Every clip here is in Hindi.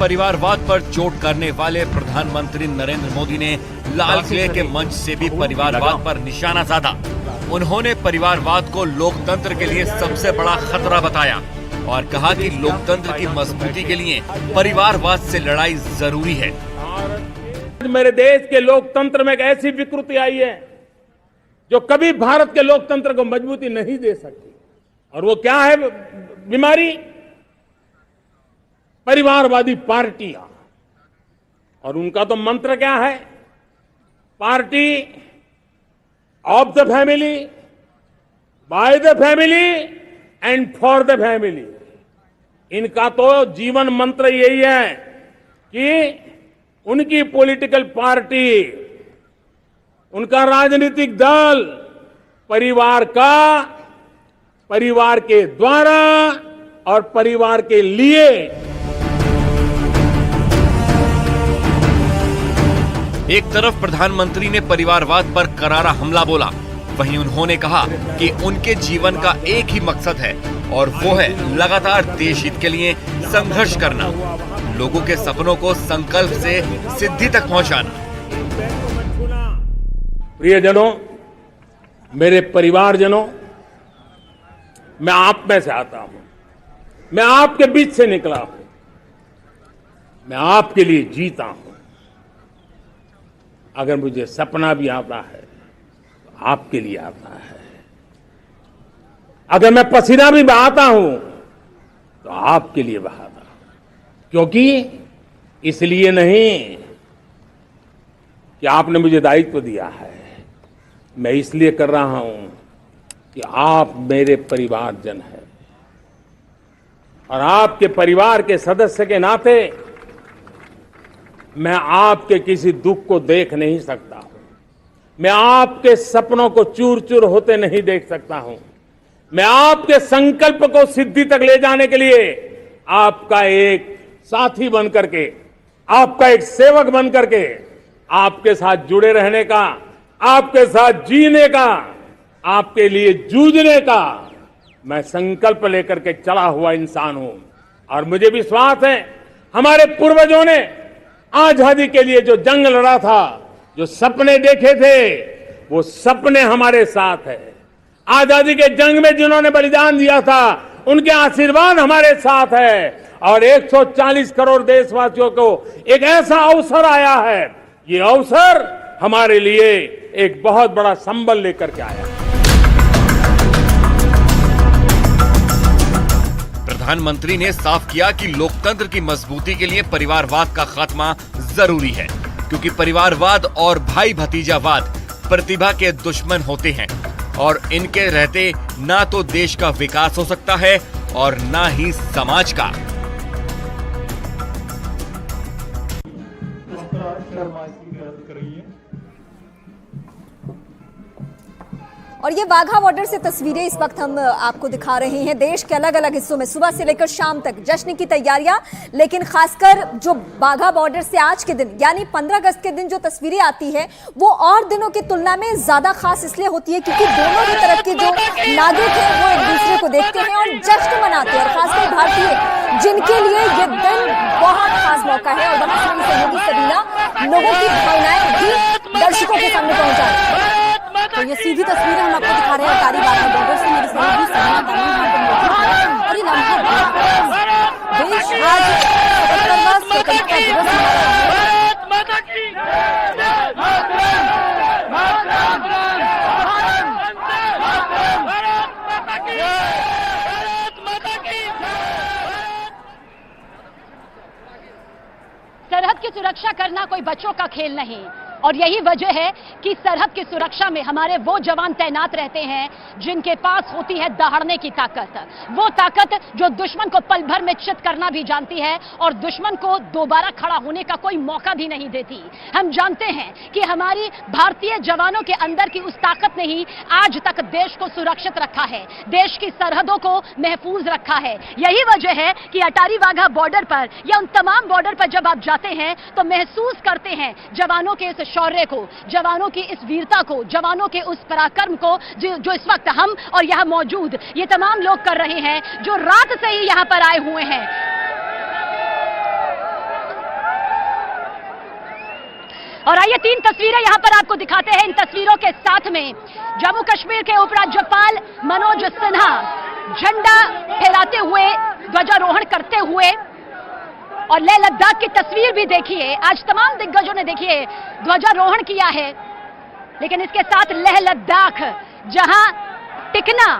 परिवारवाद पर चोट करने वाले प्रधानमंत्री नरेंद्र मोदी ने लाल किले के मंच से भी परिवारवाद पर निशाना साधा। उन्होंने परिवारवाद को लोकतंत्र के लिए सबसे बड़ा खतरा बताया और कहा कि लोकतंत्र की मजबूती के लिए परिवारवाद से लड़ाई जरूरी है। मेरे देश के लोकतंत्र में एक ऐसी विकृति आई है जो कभी भारत के लोकतंत्र को मजबूती नहीं दे सकती, और वो क्या है बीमारी? परिवारवादी पार्टियां। और उनका तो मंत्र क्या है? Party of the family, by the family and for the family. इनका तो जीवन मंत्र यही है कि उनकी पॉलिटिकल पार्टी, उनका राजनीतिक दल परिवार का, परिवार के द्वारा और परिवार के लिए। एक तरफ प्रधानमंत्री ने परिवारवाद पर करारा हमला बोला, वहीं उन्होंने कहा कि उनके जीवन का एक ही मकसद है और वो है लगातार देश हित के लिए संघर्ष करना, लोगों के सपनों को संकल्प से सिद्धि तक पहुंचाना। प्रियजनों, मेरे परिवारजनों, मैं आप में से आता हूं, मैं आपके बीच से निकला हूं, मैं आपके लिए जीता हूं। अगर मुझे सपना भी आता है तो आपके लिए आता है। अगर मैं पसीना भी बहाता हूं तो आपके लिए बहाता हूं, क्योंकि इसलिए नहीं कि आपने मुझे दायित्व दिया है, मैं इसलिए कर रहा हूं कि आप मेरे परिवारजन हैं और आपके परिवार के सदस्य के नाते मैं आपके किसी दुख को देख नहीं सकता हूं, मैं आपके सपनों को चूर चूर होते नहीं देख सकता हूं, मैं आपके संकल्प को सिद्धि तक ले जाने के लिए आपका एक साथी बन करके, आपका एक सेवक बन करके, आपके साथ जुड़े रहने का, आपके साथ जीने का, आपके लिए जूझने का मैं संकल्प लेकर के चला हुआ इंसान हूं। और मुझे विश्वास है हमारे पूर्वजों ने आजादी के लिए जो जंग लड़ा था, जो सपने देखे थे, वो सपने हमारे साथ है। आजादी के जंग में जिन्होंने बलिदान दिया था, उनके आशीर्वाद हमारे साथ है। और 140 करोड़ देशवासियों को एक ऐसा अवसर आया है, ये अवसर हमारे लिए एक बहुत बड़ा संबल लेकर के आया। प्रधानमंत्री ने साफ किया कि लोकतंत्र की मजबूती के लिए परिवारवाद का खात्मा जरूरी है, क्योंकि परिवारवाद और भाई भतीजावाद प्रतिभा के दुश्मन होते हैं और इनके रहते ना तो देश का विकास हो सकता है और ना ही समाज का। और ये वाघा बॉर्डर से तस्वीरें इस वक्त हम आपको दिखा रहे हैं। देश के अलग अलग हिस्सों में सुबह से लेकर शाम तक जश्न की तैयारियां, लेकिन खासकर जो वाघा बॉर्डर से आज के दिन यानी 15 अगस्त के दिन जो तस्वीरें आती है वो और दिनों की तुलना में ज्यादा खास इसलिए होती है क्योंकि दोनों ही तरफ के जो नागरिक हैं वो एक दूसरे को देखते हैं और जश्न मनाते हैं। और खासकर भारतीय जिनके लिए ये दिन बहुत खास मौका है और वहां से सहयोगी सबीना लोगों की भावनाएं भी दर्शकों के सामने पहुंचाए। तो ये सीधी तस्वीरें हम आपको दिखा रहे हैं अटारी वाघा बॉर्डर से। मेरी सहयोगी सबीना तानी यहाँ पर मौजूद है और ये लम्हा देश आज 77वां स्वतंत्रता दिवस मना रहा है। सरहद की सुरक्षा करना कोई बच्चों का खेल नहीं, और यही वजह है कि सरहद की सुरक्षा में हमारे वो जवान तैनात रहते हैं जिनके पास होती है दहाड़ने की ताकत, वो ताकत जो दुश्मन को पल भर में चित करना भी जानती है और दुश्मन को दोबारा खड़ा होने का कोई मौका भी नहीं देती। हम जानते हैं कि हमारी भारतीय जवानों के अंदर की उस ताकत ने ही आज तक देश को सुरक्षित रखा है, देश की सरहदों को महफूज रखा है। यही वजह है कि अटारी वाघा बॉर्डर पर या उन तमाम बॉर्डर पर जब आप जाते हैं तो महसूस करते हैं जवानों के इस शौर्य को, जवानों की इस वीरता को, जवानों के उस पराक्रम को जो इस वक्त हम और यहां मौजूद ये तमाम लोग कर रहे हैं जो रात से ही यहां पर आए हुए हैं। और आइए 3 तस्वीरें यहां पर आपको दिखाते हैं। इन तस्वीरों के साथ में जम्मू कश्मीर के उपराज्यपाल मनोज सिन्हा झंडा फहराते हुए, ध्वजारोहण करते हुए, और लेह लद्दाख की तस्वीर भी देखिए। आज तमाम दिग्गजों ने देखिए ध्वजारोहण किया है, लेकिन इसके साथ लेह लद्दाख जहां टिकना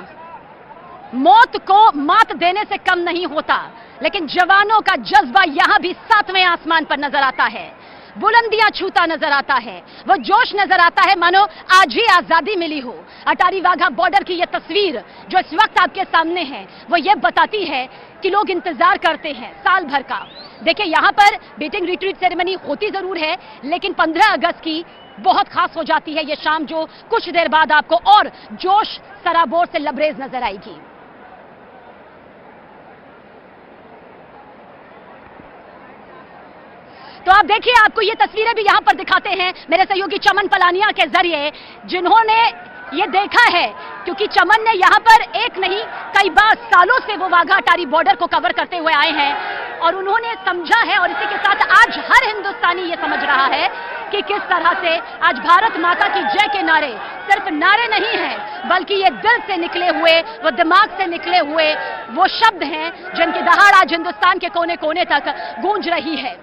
मौत को मात देने से कम नहीं होता, लेकिन जवानों का जज्बा यहां भी 7वें आसमान पर नजर आता है, बुलंदियां छूता नजर आता है, वो जोश नजर आता है मानो आज ही आजादी मिली हो। अटारी वाघा बॉर्डर की यह तस्वीर जो इस वक्त आपके सामने है, वो ये बताती है कि लोग इंतजार करते हैं साल भर का। देखिए यहां पर बीटिंग रिट्रीट सेरेमनी होती जरूर है, लेकिन 15 अगस्त की बहुत खास हो जाती है ये शाम, जो कुछ देर बाद आपको और जोश सराबोर से लबरेज नजर आएगी। तो आप देखिए, आपको ये तस्वीरें भी यहां पर दिखाते हैं मेरे सहयोगी चमन पलानिया के जरिए, जिन्होंने ये देखा है, क्योंकि चमन ने यहां पर एक नहीं कई बार सालों से वो वाघा अटारी बॉर्डर को कवर करते हुए आए हैं, और उन्होंने समझा है, और इसी के साथ आज हर हिंदुस्तानी ये समझ रहा है कि किस तरह से आज भारत माता की जय के नारे सिर्फ नारे नहीं हैं, बल्कि ये दिल से निकले हुए, वो दिमाग से निकले हुए वो शब्द हैं जिनकी दहाड़ आज हिंदुस्तान के कोने कोने तक गूंज रही है।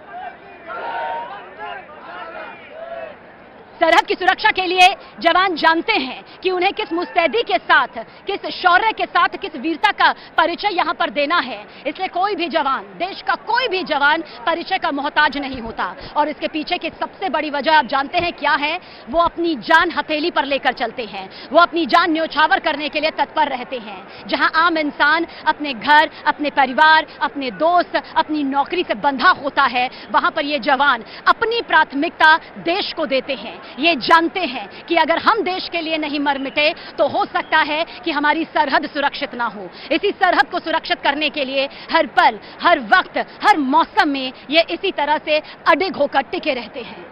सरहद की सुरक्षा के लिए जवान जानते हैं कि उन्हें किस मुस्तैदी के साथ, किस शौर्य के साथ, किस वीरता का परिचय यहां पर देना है। इसलिए कोई भी जवान, देश का कोई भी जवान परिचय का मोहताज नहीं होता, और इसके पीछे की सबसे बड़ी वजह आप जानते हैं क्या है? वो अपनी जान हथेली पर लेकर चलते हैं, वो अपनी जान न्योछावर करने के लिए तत्पर रहते हैं। जहां आम इंसान अपने घर, अपने परिवार, अपने दोस्त, अपनी नौकरी से बंधा होता है, वहां पर ये जवान अपनी प्राथमिकता देश को देते हैं। ये जानते हैं कि अगर हम देश के लिए नहीं मर मिटे तो हो सकता है कि हमारी सरहद सुरक्षित ना हो। इसी सरहद को सुरक्षित करने के लिए हर पल, हर वक्त, हर मौसम में ये इसी तरह से अडिग होकर टिके रहते हैं।